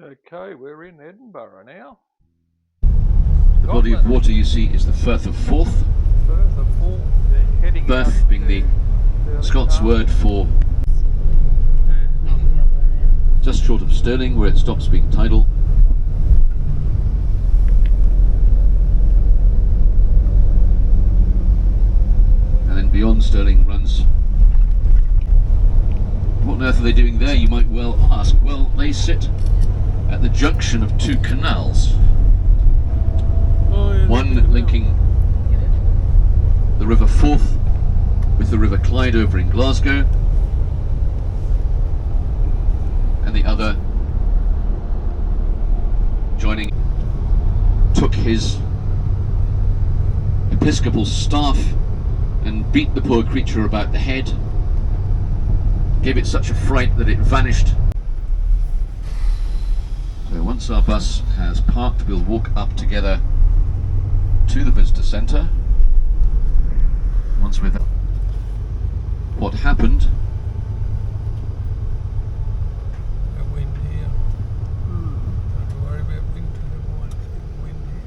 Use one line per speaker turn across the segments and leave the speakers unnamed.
Okay, we're in Edinburgh now.
The body of water you see is the Firth of Forth.
Firth of Forth, heading
Firth being the Scots word for just short of Stirling, where it stops being tidal. And then beyond Stirling runs. What on earth are they doing there, you might well ask? Well, they sit at the junction of two canals. One linking the River Forth with the River Clyde over in Glasgow, and the other joining. Took his episcopal staff and beat the poor creature about the head, gave it such a fright that it vanished. So once our bus has parked, we'll walk up together to the visitor centre. Once with what happened.
The wind here. Don't worry about wind to the right. Wind here.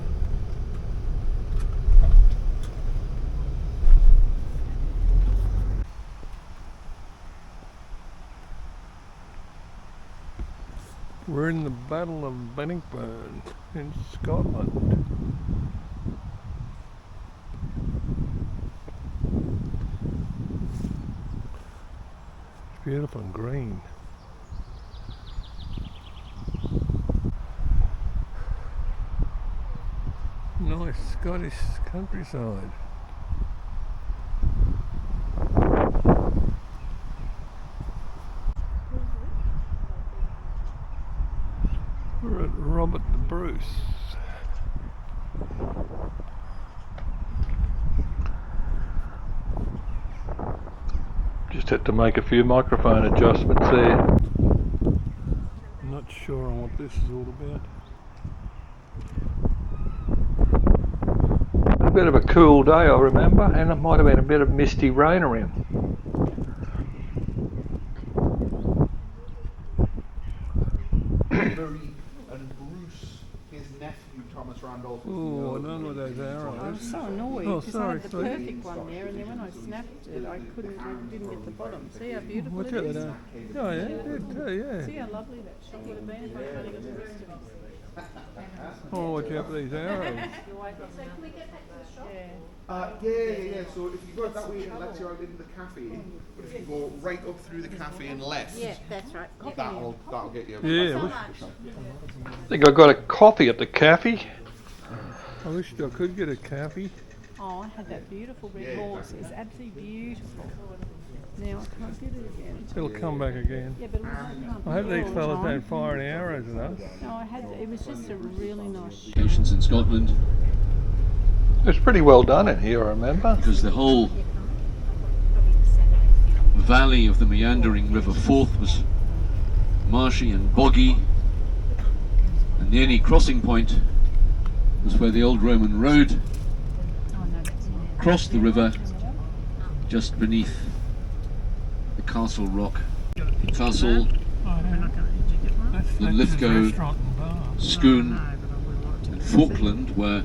We're in the Battle of Edinburgh in Scotland. Beautiful and green. Nice Scottish countryside. We're at Robert the Bruce. Just had to make a few microphone adjustments there. I'm not sure on what this is all about. A bit of a cool day, I remember, and it might have been a bit of misty rain around.
And Bruce, his nephew Thomas Randolph.
Oh, I don't know what those arrows.
I was so annoyed
Oh,
because I
sorry,
had the
sorry.
perfect one there, and then when I snapped it, I didn't get the bottom. See how beautiful
Watch
it
out
is?
that. Oh yeah, it did too, yeah.
See how lovely that shot would have been if I'd only got the rest of it.
Oh, watch out for these arrows.
So can we get back to the shop?
Yeah. So if you go that way, it lets you out into the cafe. But if you go right up through the cafe and left,
Yeah, that's right.
that'll get you.
Yeah,
So much.
I think I got a coffee at the cafe. I wish I could get a cafe.
Oh, I had that beautiful red horse. It was absolutely beautiful. Now I can't get it again.
It'll come back again.
Yeah, but it was
I hope these
all the
fellas
time.
don't fire any arrows at us.
No, I had. It was just a really nice shot.
Locations in Scotland,
It's pretty well done in here, I remember.
because the whole valley of the meandering River Forth was marshy and boggy, and the only crossing point was where the old Roman road crossed the river just beneath the Castle Rock. Castle, the Lithgow, Scone and Falkland were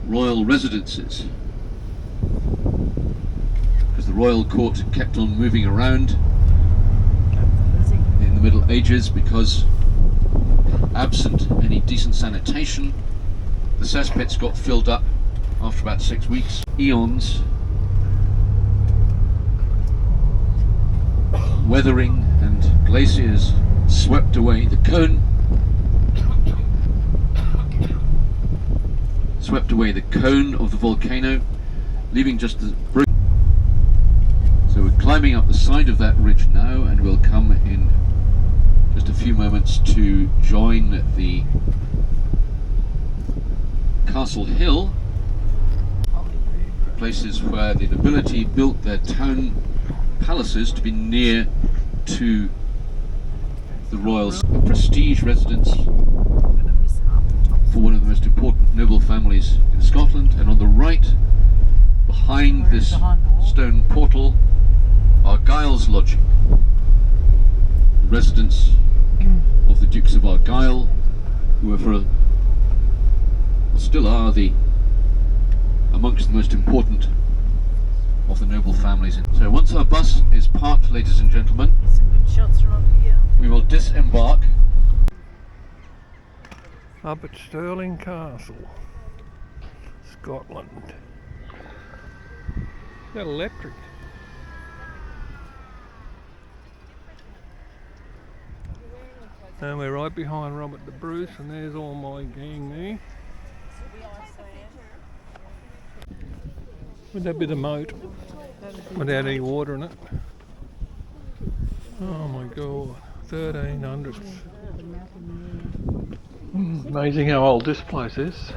royal residences, because the royal court kept on moving around in the Middle Ages, because absent any decent sanitation, the cesspits got filled up after about 6 weeks. Eons, weathering and glaciers swept away the cone, of the volcano, leaving just the brick. So we're climbing up the side of that ridge now, and we'll come in just a few moments to join the Castle Hill, places where the nobility built their town palaces to be near to the royal, a prestige residence for one of the most important noble families in Scotland. And on the right, behind this stone portal, are Giles Lodging, the residence of the Dukes of Argyll, who were still are amongst the most important of the noble families. So once our bus is parked, ladies and gentlemen,
Some good shots from up here.
we will disembark.
Up at Stirling Castle, Scotland. Is that electric? And we're right behind Robert the Bruce, and there's all my gang there. Would that be the moat? Without any water in it. Oh my god, 1300s. Amazing how old this place is.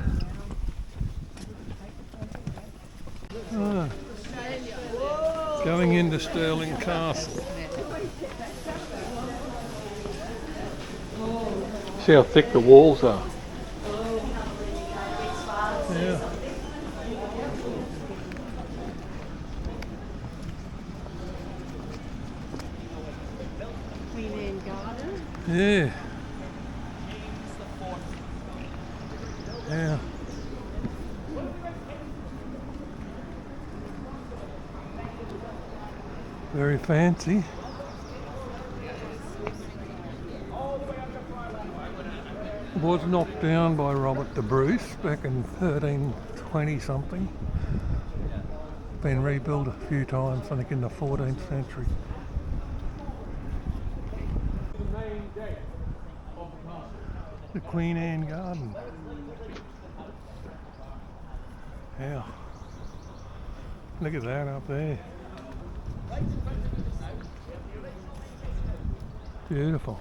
Going into Stirling Castle. See how thick the walls are. Yeah.
Queen Anne Garden.
Yeah. Yeah. Very fancy. Was knocked down by Robert the Bruce back in 1320 something. Been rebuilt a few times, I think in the 14th century. The Queen Anne Garden. Yeah. Look at that up there. Beautiful.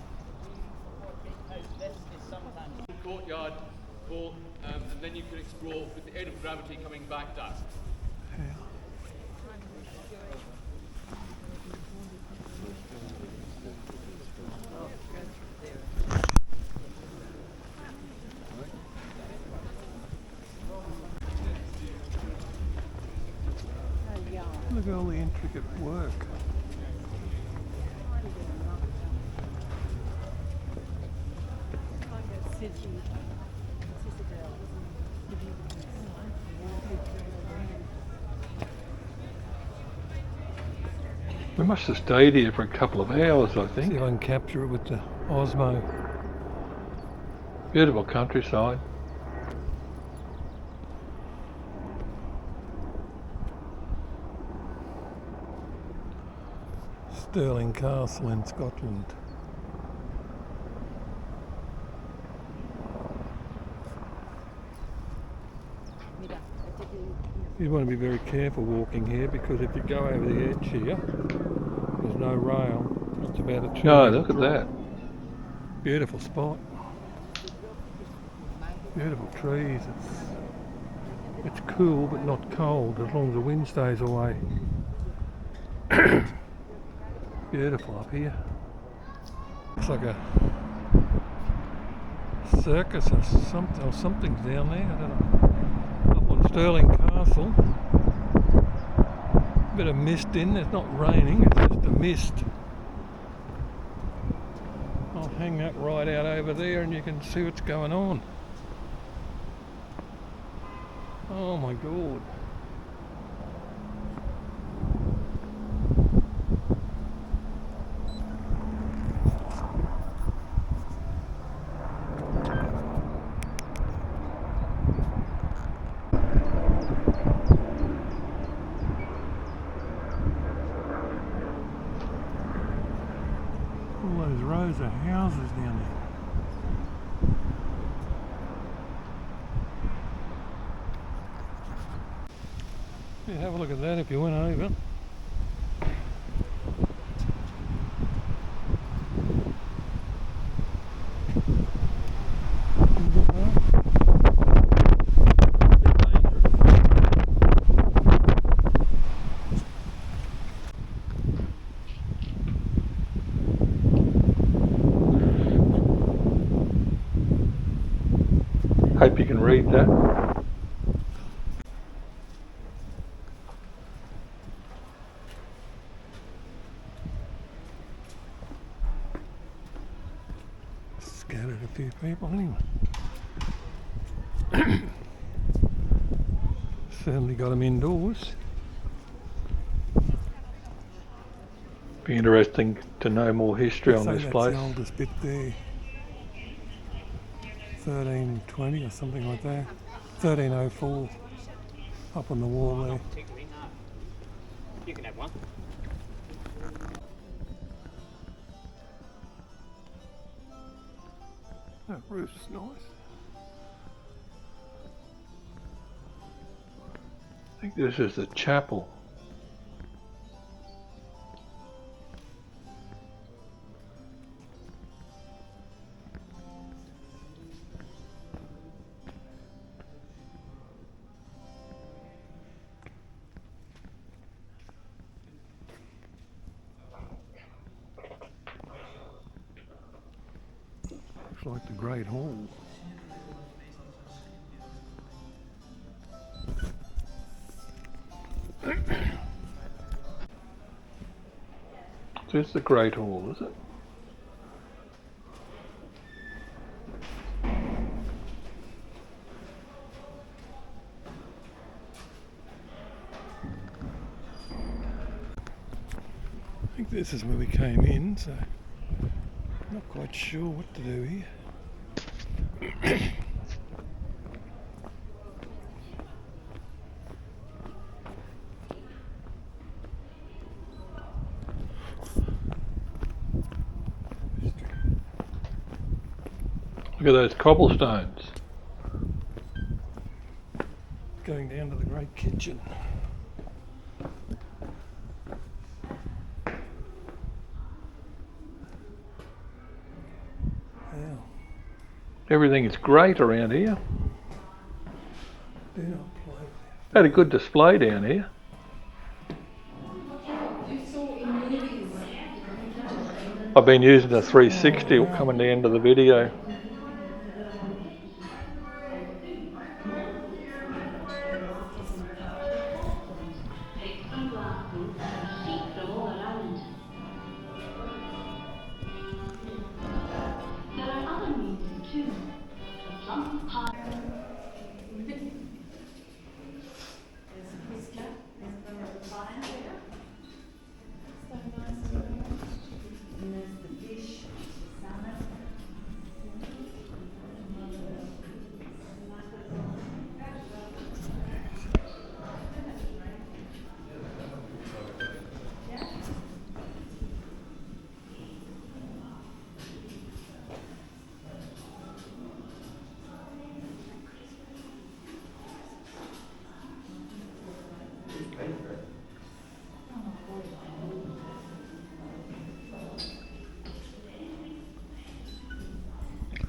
Courtyard hall, and then you can explore with the aid of gravity coming back down.
Yeah. Look at all the intricate work. We must have stayed here for a couple of hours, I think. See if I can capture it with the Osmo. Beautiful countryside. Stirling Castle in Scotland. You want to be very careful walking here, because if you go over the edge here, there's no rail. It's about a 2
No,
metre
look at
drop.
that.
Beautiful spot. Beautiful trees. It's cool but not cold as long as the wind stays away. Beautiful up here. Looks like a circus or something, or something's down there, I don't know. Up on Stirling Castle. Bit of mist in, it's not raining, it's just a mist. I'll hang that right out over there and you can see what's going on. Oh my god. All those rows of houses down there. Yeah, have a look at that if you went over. Hope you can read that. scattered a few people anyway. Certainly got them indoors. Be interesting to know more history on this place.
That's the oldest bit there. 1320 or something like that. 1304. Up on the wall there.
You can have one.
That roof's nice. I think this is the chapel. Looks like the Great Hall. This is the Great Hall, is it? I think this is where we came in, so not quite sure what to do here. Look at those cobblestones. Going down to the great kitchen. Wow. Everything is great around here. Do not play. Had a good display down here. I've been using the 360 coming to the end of the video.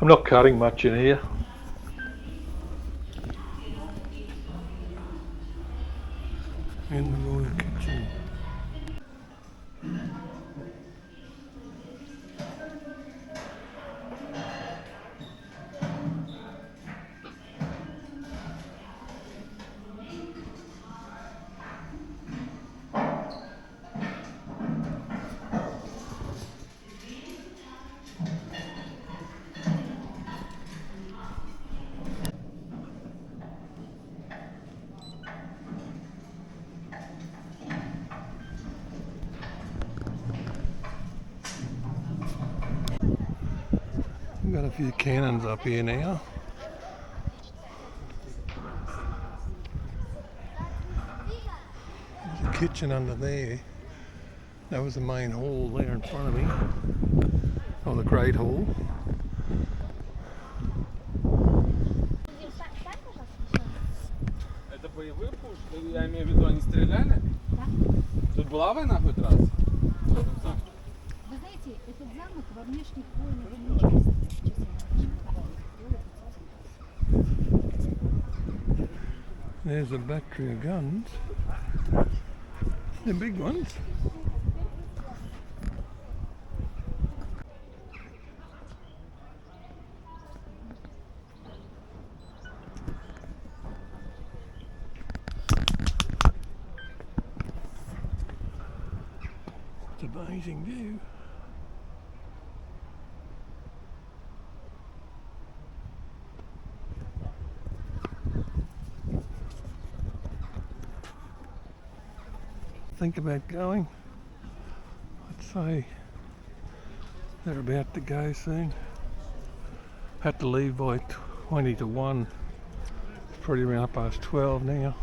I'm not cutting much in here. In the royal kitchen. We've got a few cannons up here now. There's a kitchen under there. That was the main hall there in front of me. Or the Great Hall.
Это боевой пуш? Я имею в виду, они стреляли? Тут была война хоть раз?
Вы знаете, этот замок во внешних войнах не участвует.
There's a battery of guns. They're big ones. It's an amazing view. think about going. I'd say they're about to go soon. Had to leave by 20 to 1. It's probably around past 12 now.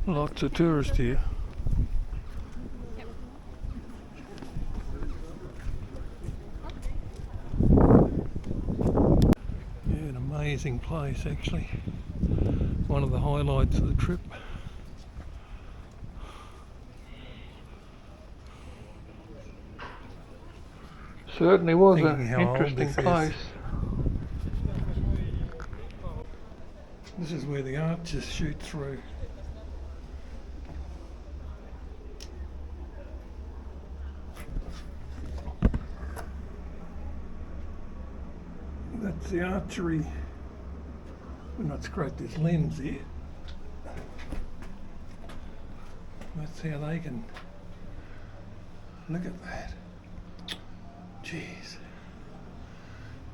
Lots of tourists here. Yeah, an amazing place actually. One of the highlights of the trip. Certainly was an interesting place. This is where the archers shoot through. That's the archery. We'll not scrape this lens here. That's how they can look at that. Jeez.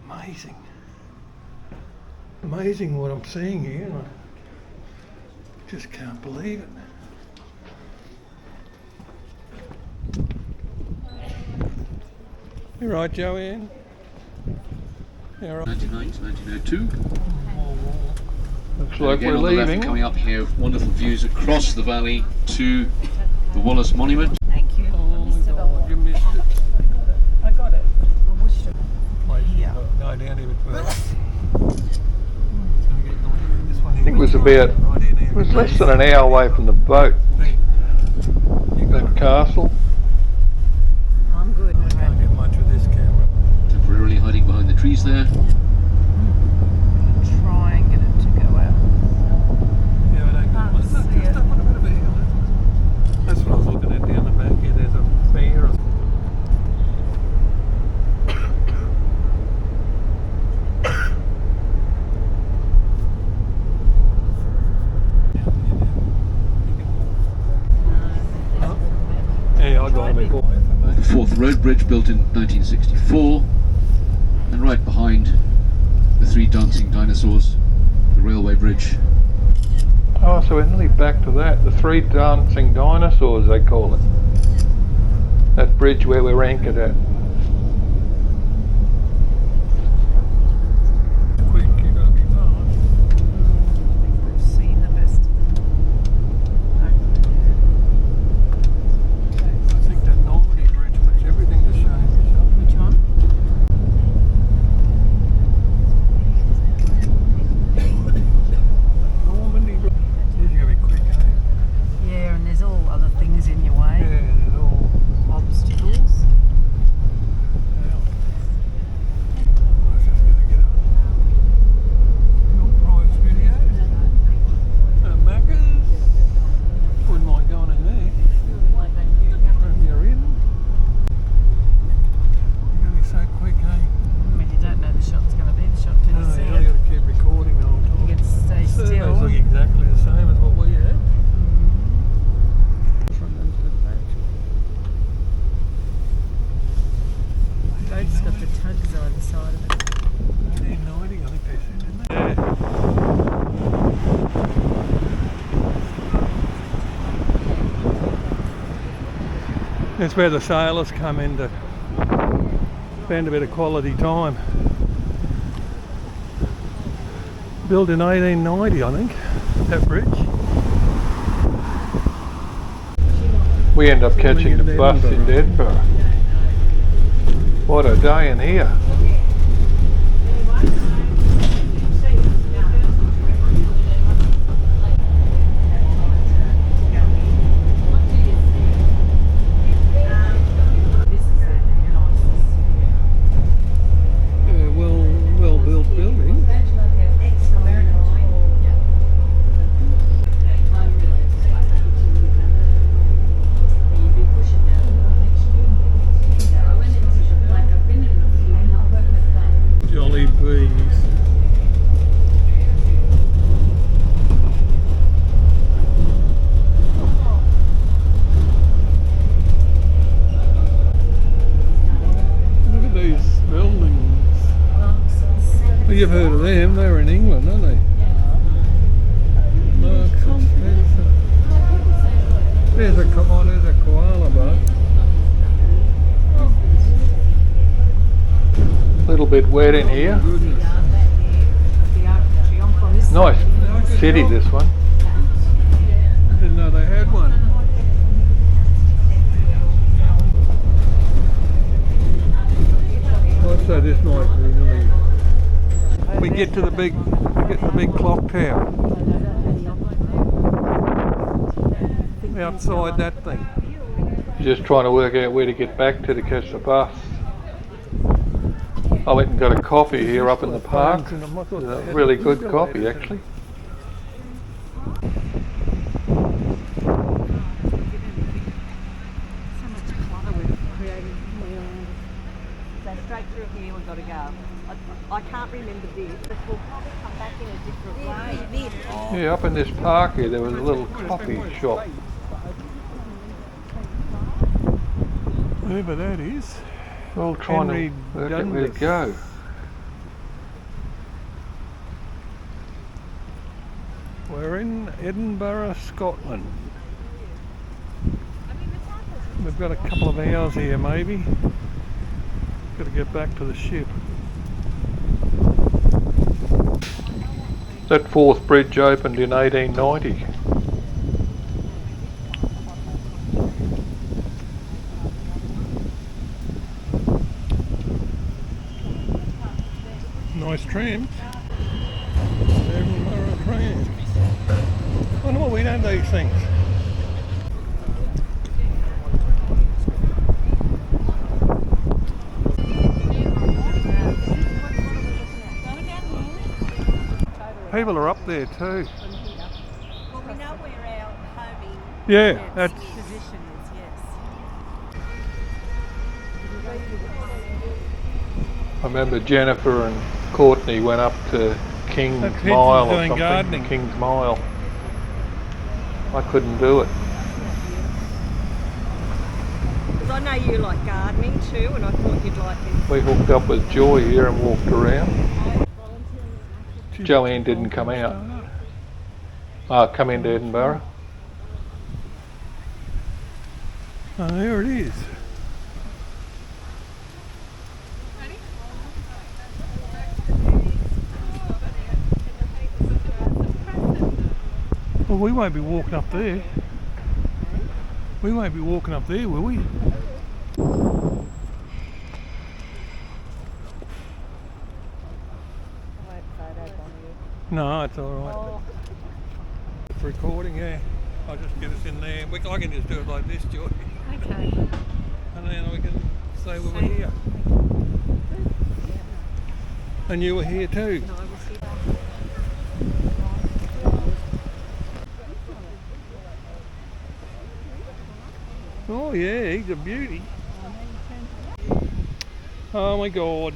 Amazing. Amazing what I'm seeing here. I just can't believe it. You right, Joanne? Yeah, right.
1999 to 1902.
Looks like
Again,
we're
on the left,
leaving.
coming up here, wonderful views across the valley to the Wallace Monument.
Thank you.
Oh my God, you missed it.
I got it. I watched it.
Place,
Yeah.
go down here a bit further.
I think it was about, it was less than an hour away from the boat, that castle.
I'm good.
Can't get much with this camera.
Temporarily hiding behind the trees there.
Try and get it to go out.
Yeah, I don't
Can't
get much. That's
see it.
just up on a bit of a hill, isn't it? That's what I was looking at down the back here. There's a bear. Yeah, I got him before.
The fourth road bridge built in 1964. And right behind the three dancing dinosaurs, the railway bridge.
Oh, so we're nearly back to that. The three dancing dinosaurs, they call it. That bridge where we're anchored at.
Quick, you gotta be fast.
We've seen the best of them.
I think that Normandy Bridge puts everything to shame.
Which one?
Normandy Bridge. You gotta be quick, eh?
Yeah, and there's all other things in your way.
Yeah, there's all.
Obstacles.
Yeah. I was just gonna get a little price video. Macca's. Wouldn't mind going in there. You're in. You're gonna be so quick, eh?
I mean, you don't know the shot's going to be. The shot
No,
didn't see
you only
it.
got to keep recording the whole time.
You get to stay
Surveys
still.
look exactly the same as what we had.
Front end of the boat. Boat's got the tugs either side of it.
1990, I think they said, didn't they? That's where the sailors come in to spend a bit of quality time. Built in 1890, I think, that bridge.
We end up catching the bus in Edinburgh. What a day in here.
Yeah, well built building. Jolly bees. Look at these buildings. Well, you've heard of them. They were in England, aren't they? Marks and Spencer. there's a koala boat.
A little bit wet in here.
Goodness.
Nice city, this one.
I didn't know they had one. I'd say this might really. We get to the big clock tower. Outside that thing.
Just trying to work out where to get back to catch the bus. I went and got a coffee here up in the park. Really good coffee, actually.
Straight through here we've got to go. I can't remember this, but we'll probably come back in a different way.
Yeah, up in this park here there was a little coffee shop.
Whoever that is.
All trying
Henry
to work out where to go.
We're in Edinburgh, Scotland. We've got a couple of hours here maybe. Got to get back to the ship.
That fourth bridge opened in 1890.
Nice trams. Edinburgh trams. I wonder what we know these things. People are up there too.
Well, we know where our homing
Yeah, that's
position is, yes.
I remember Jennifer and Courtney went up to King's
That's
Mile or
doing
something.
gardening.
King's Mile. I couldn't do it.
Because I know you like gardening too, and I thought you'd like it.
We hooked up with Joy here and walked around. Joanne didn't come out. Come into Edinburgh.
Oh, there it is. Well, we won't be walking up there. We won't be walking up there, will we? No, it's all right. It's recording, yeah. I'll just get us in there. I can just do it like this, Joy.
Okay.
And then we can say we were here. And you were here too. Oh yeah, he's a beauty. Oh my God.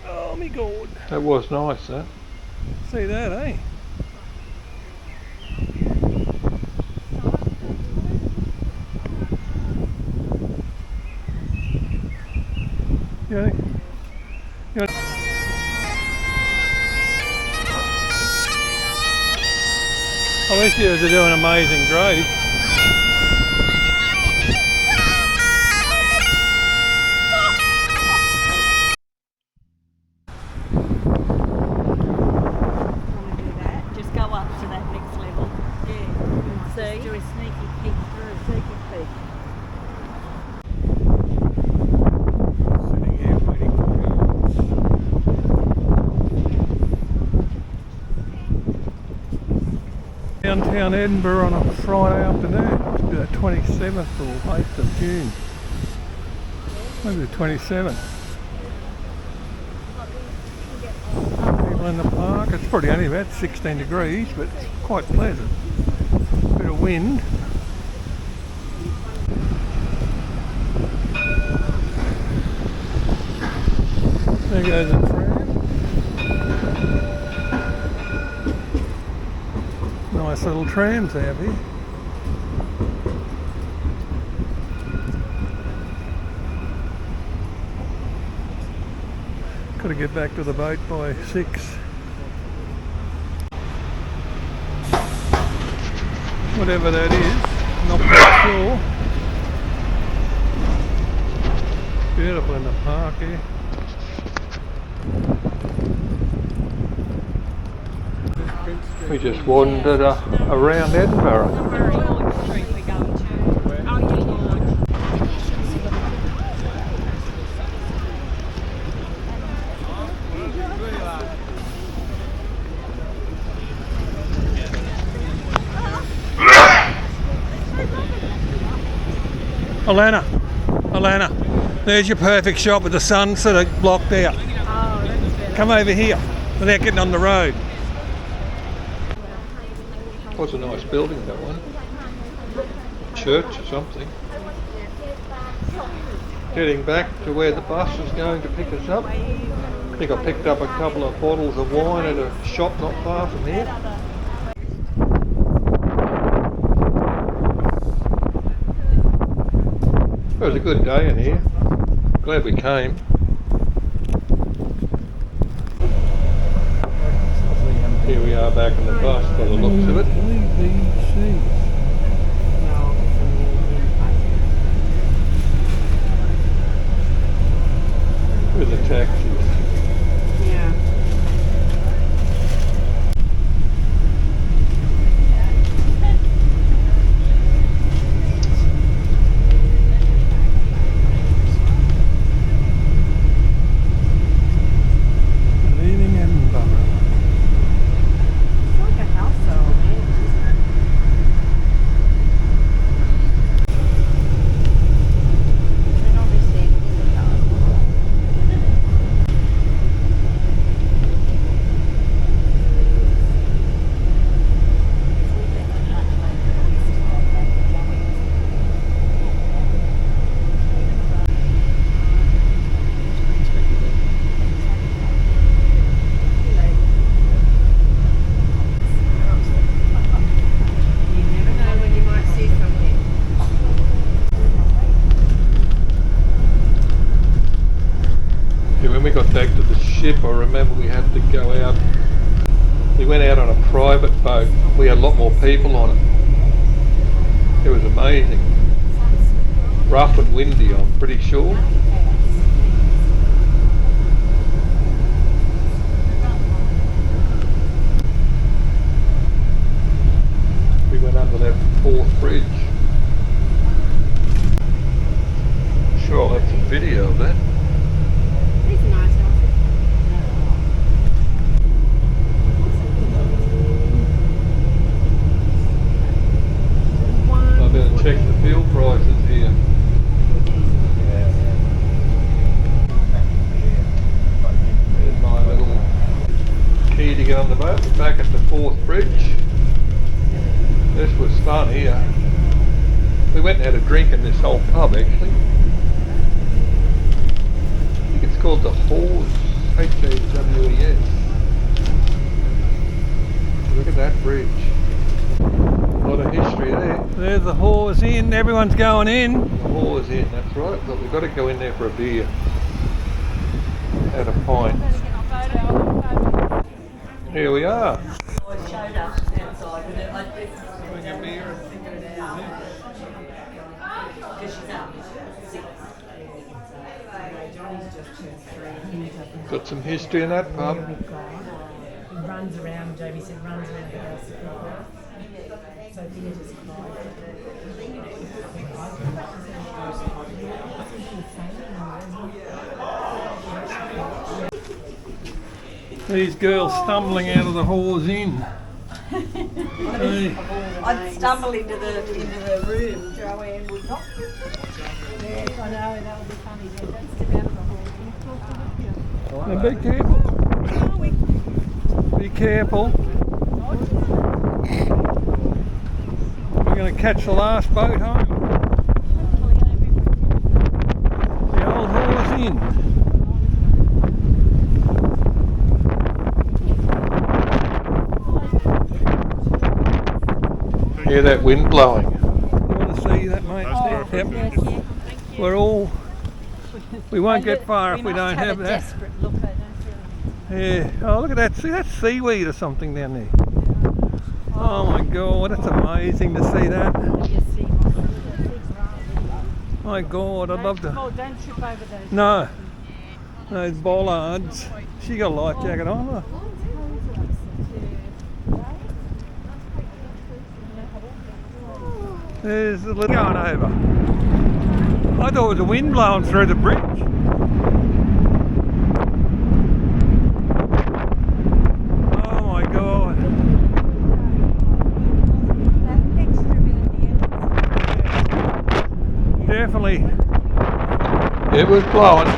Oh my God.
That was nice, that.
See that, eh? Yeah. I wish you was doing Amazing Grace.
Just go up to that next level. Yeah. See? Do a sneaky peek through. Sneaky peek.
Sitting here waiting for you. Downtown Edinburgh on a Friday afternoon. Must be the 27th or 8th of June. Maybe the 27th. People in the park. It's probably only about 16 degrees, but it's quite pleasant. Bit of wind. There goes a tram. Nice little trams out here. Got to get back to the boat by 6. Whatever that is. Not quite sure. Beautiful in the park here.
We just wandered around Edinburgh.
Street we're going to. Oh,
Alana, there's your perfect shot with the sun sort of blocked out. Come over here without getting on the road.
Was a nice building, that one. Church or something. Getting back to where the bus is going to pick us up. I think I picked up a couple of bottles of wine at a shop not far from here. It was a good day in here. Glad we came. Here we are back in the bus by the looks of it. With the taxis.
yeah.
Leaving Edinburgh.
It's like a household. And obviously it's a car. You never know when you might see something.
Yeah, when we got back to the ship, I remember we had to go out. We went out on a private boat. We had a lot more people on it. It was amazing. Rough and windy, I'm pretty sure. We went under that fourth bridge. Sure, I'll have some video of that.
These are nice houses.
I better check the fuel prices here. There's my little key to get on the boat. We're back at the fourth bridge. This was fun here. We went and had a drink in this old pub actually. I think it's called the Haws, Haws. Look at that bridge. A lot of history there.
There's the Haws Inn. Everyone's going in.
The Haws Inn, that's right. But we've got to go in there for a beer. At a pint. Here we are. Got some history in that pub.
Runs around, Jamie said, runs around the house. So Peter just
These girls stumbling out of the Haws Inn. Hey.
I'd stumble into the room. Joanne would not.
Yes, I know, that would be funny. Yeah, that's the out of the hall. Can you talk to them?
Now be careful. Be careful. We're going to catch the last boat home. The old Haws Inn.
Hear that wind blowing?
You want to see that, mate? Yep. We won't get far if we don't have that.
Desperate look, I don't really.
Yeah. Oh, look at that. See, that's seaweed or something down there. Oh my God, that's amazing to see that.
You see
My God, I'd love to.
Oh, don't trip over those.
No, those bollards. She got a life jacket on her. There's a little going over. I thought it was a wind blowing through the bridge. Oh my God. Definitely.
It was blowing.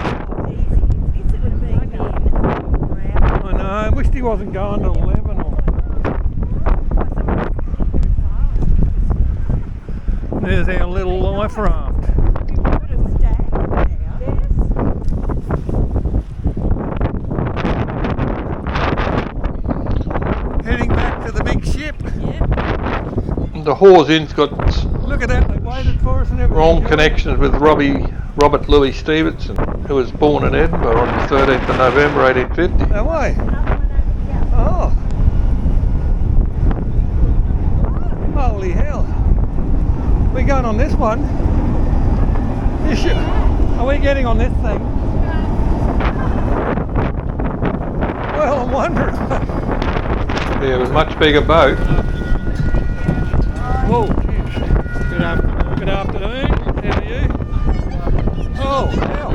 I know, I wished he wasn't going to 11 or... There's our little life raft. Heading back to the big ship.
The Hawes-in's got
Look at that, they waited for us and everything.
wrong connections with Robert Louis Stevenson, who was born in Edinburgh on the 13th of November 1850.
No way. Oh. Holy hell. We're going on this one. You should. Are we getting on this thing? Well, I'm wondering.
Yeah, it was a much bigger boat.
Whoa. Good afternoon. Good afternoon. How are you? Oh, hell.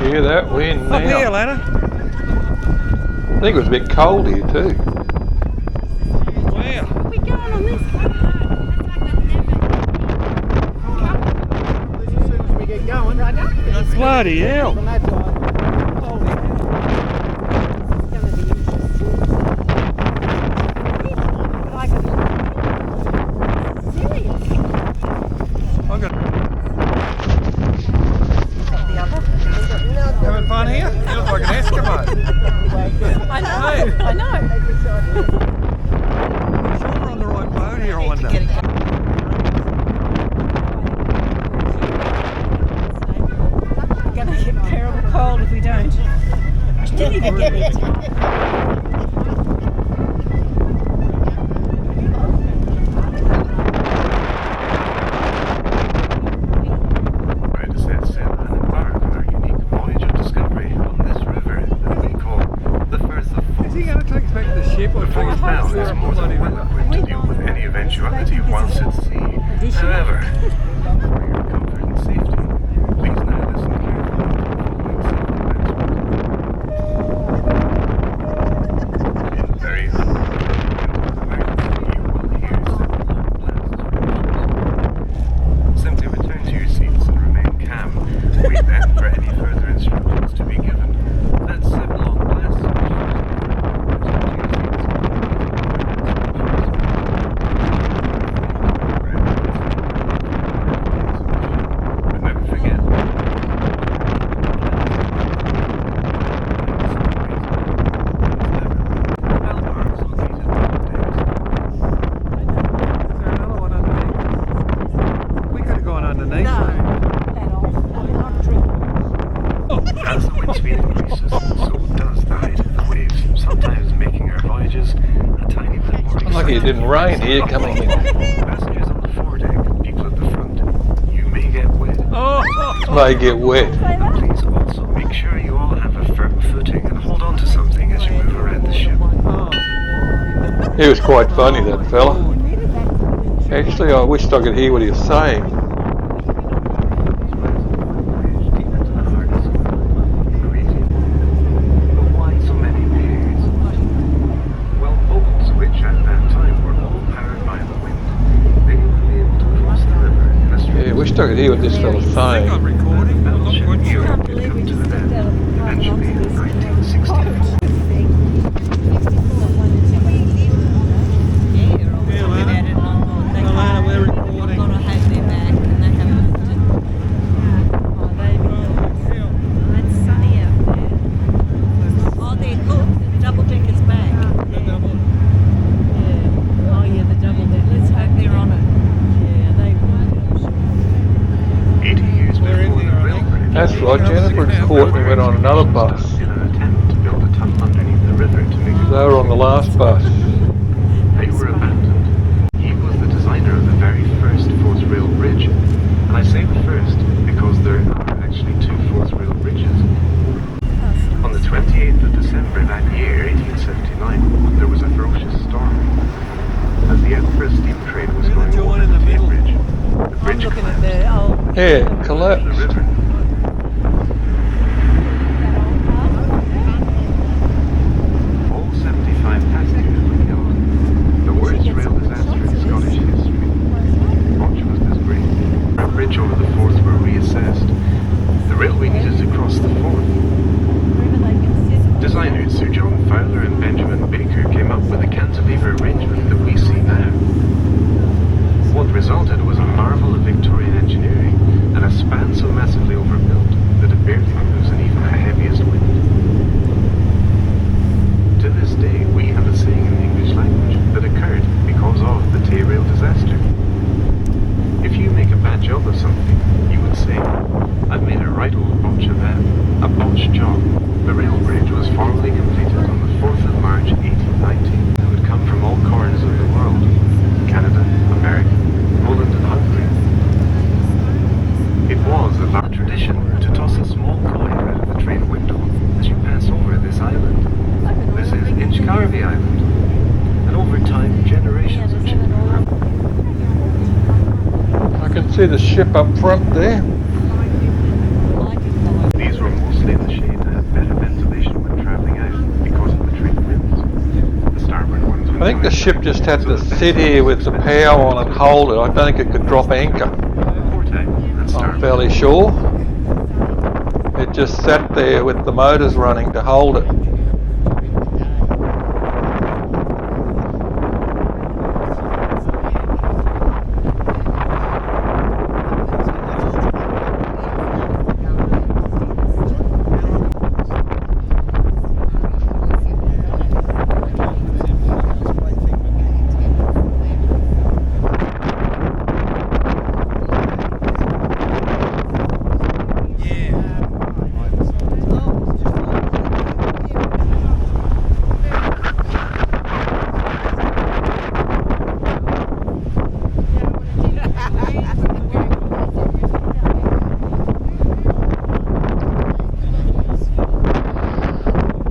Hear that wind now.
Up here, Lana.
I think it was a bit cold here too.
Wow.
We're going on this one.
As soon as we get going,
Bloody hell.
from that side.
Holy hell. I've got... Having fun here? You look like an Eskimo.
I know, I know.
I'm sure we're on the right boat here, I wonder.
We're going to get terrible cold if we don't. Didn't even get it.
Set sail and embark on our unique voyage of discovery on this river that we call the Firth of Forth.
Is he going to take us back to the ship or
The
take us
Forth
back
now
to
is
the
more than
bloody
well
river?
equipped to deal with any eventuality whilst at sea. However, for your comfort and safety, please now listen carefully to the following safety announcement. In very unpredictable emergency, you will hear several long blasts from ships. Simply return to your seats and remain calm. Wait then for any further instructions to be given. That's 7 long blasts from ships. Return to your seats and but never forget.
We could have gone underneath.
As the wind speed increases, so does the height of the waves, sometimes making our voyages a tiny bit more exciting.
Lucky it didn't rain here coming in.
Passengers on the foredeck, people at the front, you may get wet.
They get wet.
Please also make sure you all have a firm footing and hold on to something as you move around the ship.
He was quite funny, that fella. Actually, I wished I could hear what he was saying.
Why so many beers? Well, boats, which at that time were all powered by the wind, they would be able to cross the river in a straight
Yeah, I wished I could hear what this fella's
I think
saying.
I'm recording. I'm not
battleship
quite
Europe
sure.
had come to an end, eventually in 1964.
Yeah, Lana. Lana, we're recording.
Got to have their back and they haven't. It's sunny out there. Oh, there, look, the double decker's back. Yeah. Oh, yeah, the double decker. Let's hope they're on it. Yeah, they will.
80 years
We're in
before the
there, I
rail
think.
bridge,
That's right, Jennifer had caught and we went on another bus.
in an attempt to build a tunnel underneath the river to make it
They were on the last bus.
whenever a steam train was going over the Tay Bridge, the bridge
Looking at
collapsed.
the old.
Yeah, it collapsed.
The river. All 75 passengers were killed. The worst rail disaster in Scottish history. Much was disgraced. A bridge over the Forth were reassessed. The railway needed to cross the Forth. Designers Sir John Fowler and Benjamin Baker came up with a cantilever arrangement that we see now. What resulted was a marvel of Victorian engineering and a span so massively overbuilt that it barely moves in even the heaviest wind. To this day, we have a saying in the English language that occurred because of the Tay rail disaster. If you make a bad job of something, you would say, I've made a right old botch of that, a botch job. The rail bridge was formally completed on the 4th of March 1890 and would come from all corners of the world, Canada, America, Poland and Hungary. It was a large tradition to toss a small coin out of the train window as you pass over this island. This is Inchcarvey Island, and over time generations of children have...
I can see the ship up front there.
These were mostly in the shade and had better ventilation when travelling out because of the trade winds. The starboard ones went
I think the
coming
ship
down,
just had
so
to
the
sit here with the power on and hold it. I don't think it could drop anchor.
port out and
I'm
starboard.
fairly sure. It just sat there with the motors running to hold it.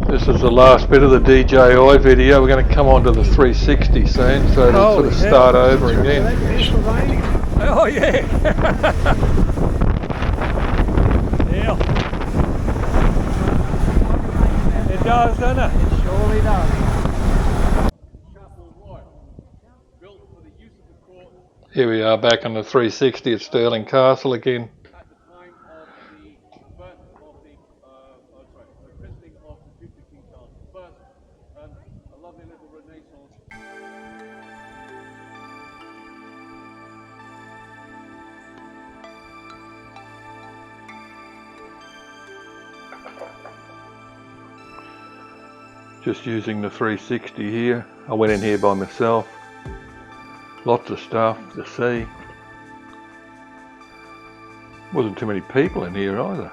This is the last bit of the DJI video. We're going to come on to the 360 soon, so it'll sort of start over again.
Oh yeah. Yeah. It does, doesn't it? It surely does.
Built for the use of the court
Here we are back on the 360 at Stirling Castle again.
at the time of the birth of the christening of the future King Charles I. A lovely little Renaissance.
Just using the 360 here. I went in here by myself. Lots of stuff to see. Wasn't too many people in here either.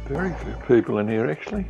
Very few people in here actually.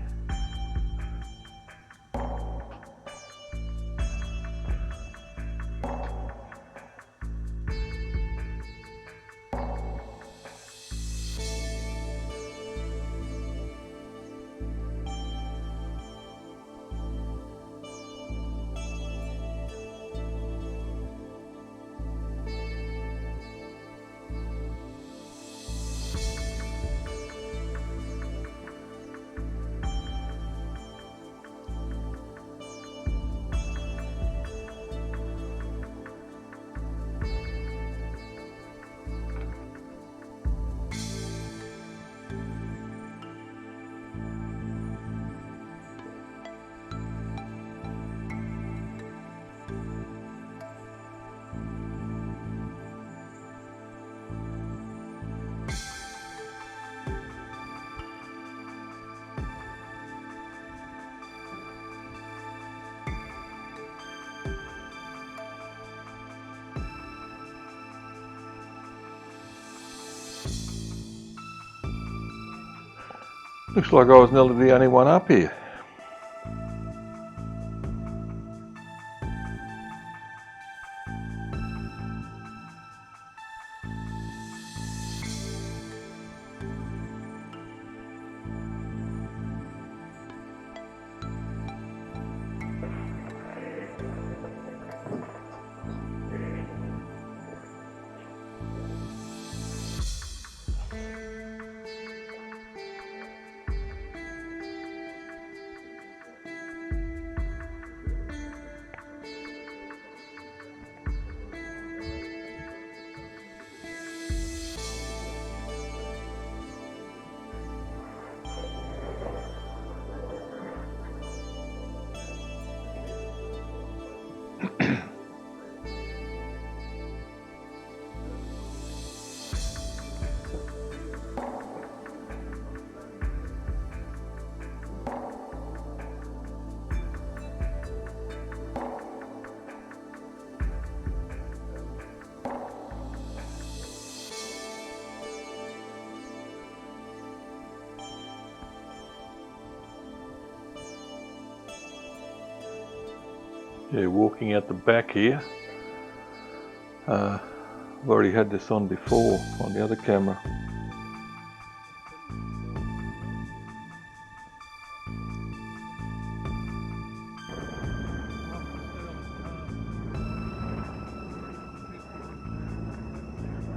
Looks like I was nearly the only one up here. Yeah, walking out the back here. I've already had this on before on the other camera.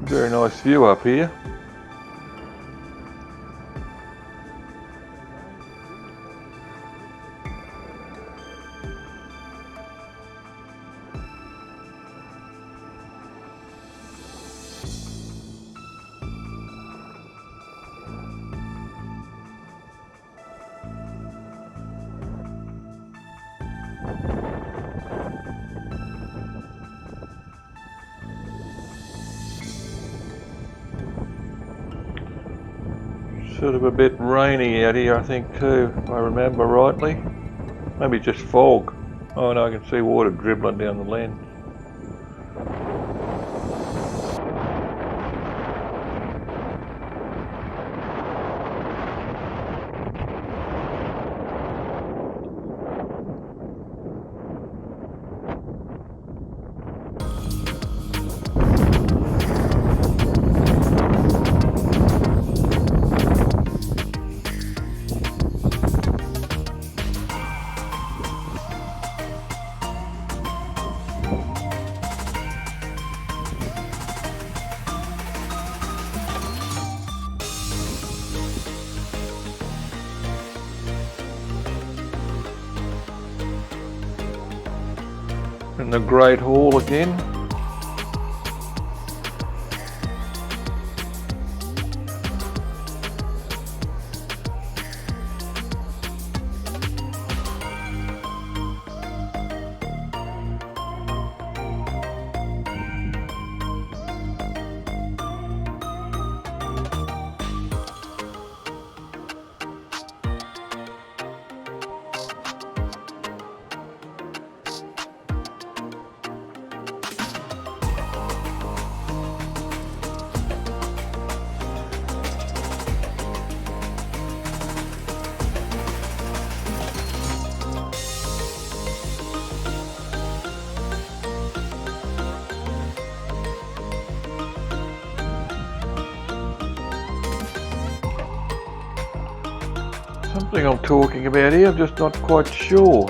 Very nice view up here. Sort of a bit rainy out here, I think, too, if I remember rightly. Maybe just fog. Oh no, I can see water dribbling down the lens. In the Great Hall again. Something I'm talking about here, I'm just not quite sure.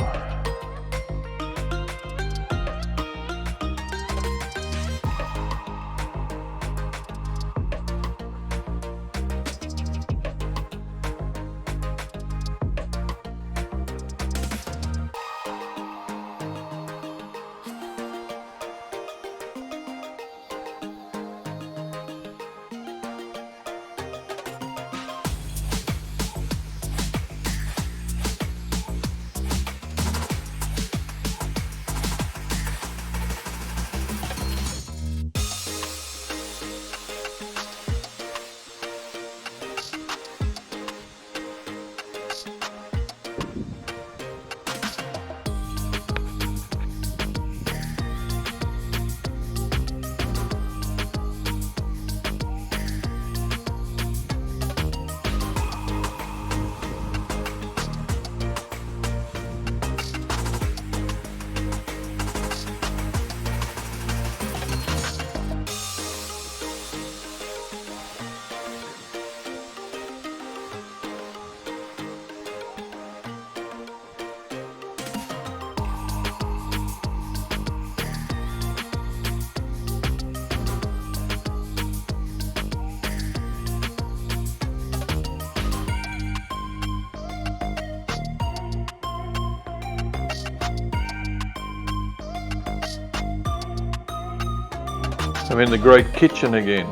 I'm in the great kitchen again.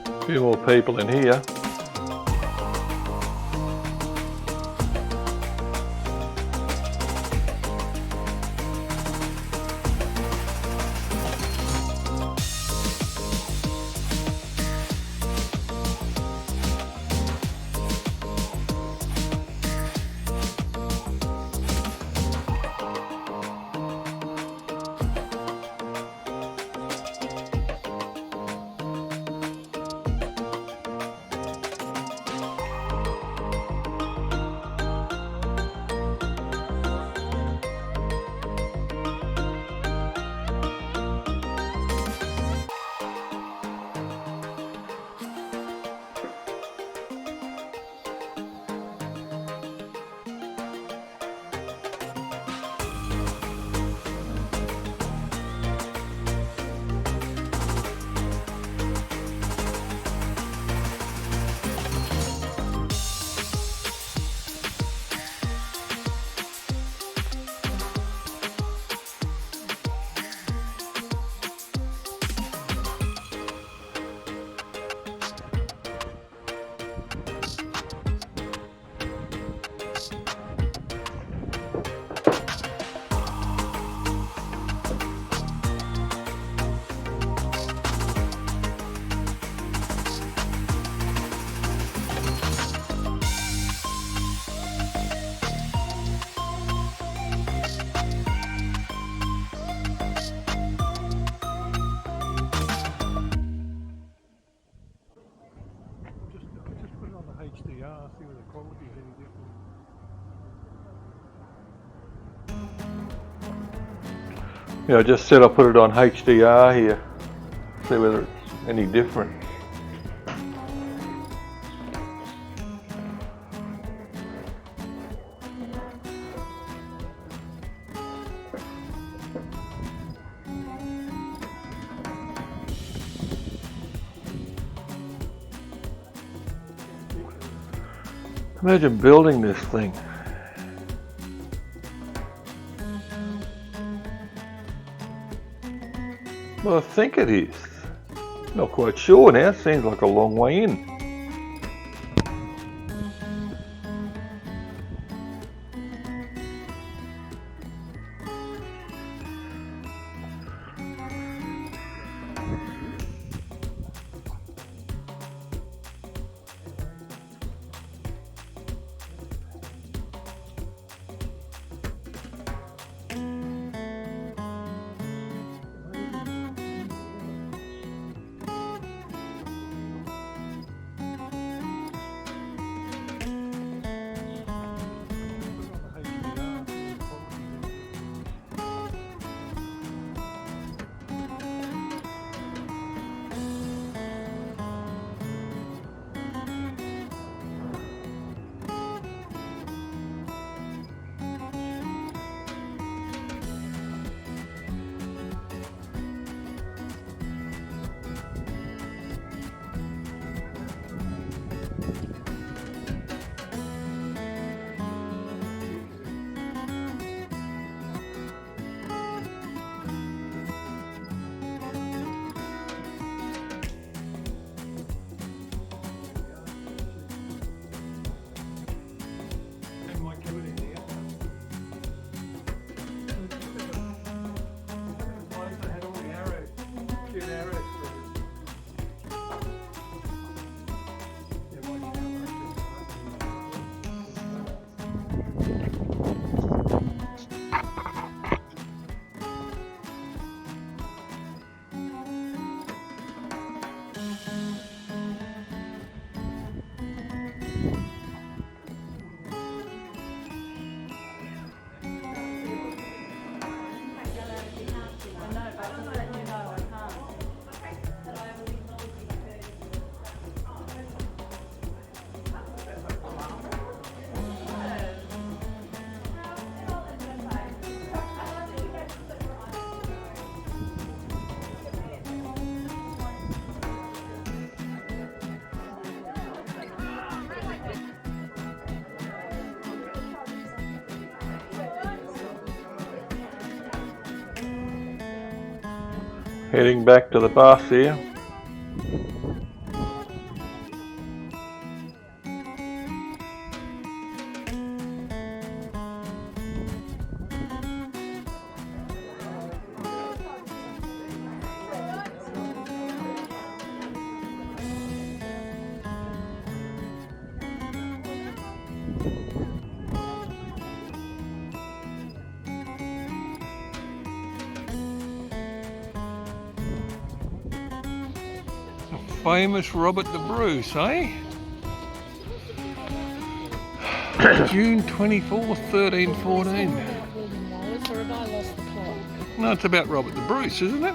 A few more people in here.
Just put it on the HDR, see whether the quality is any different.
Yeah, I just said I'll put it on HDR here, see whether it's any different. Imagine building this thing. Well, I think it is. Not quite sure now, seems like a long way in. Heading back to the bus here.
Famous Robert the Bruce, eh? June 24th, 1314.
Or have I lost the plot?
No, it's about Robert the Bruce, isn't it?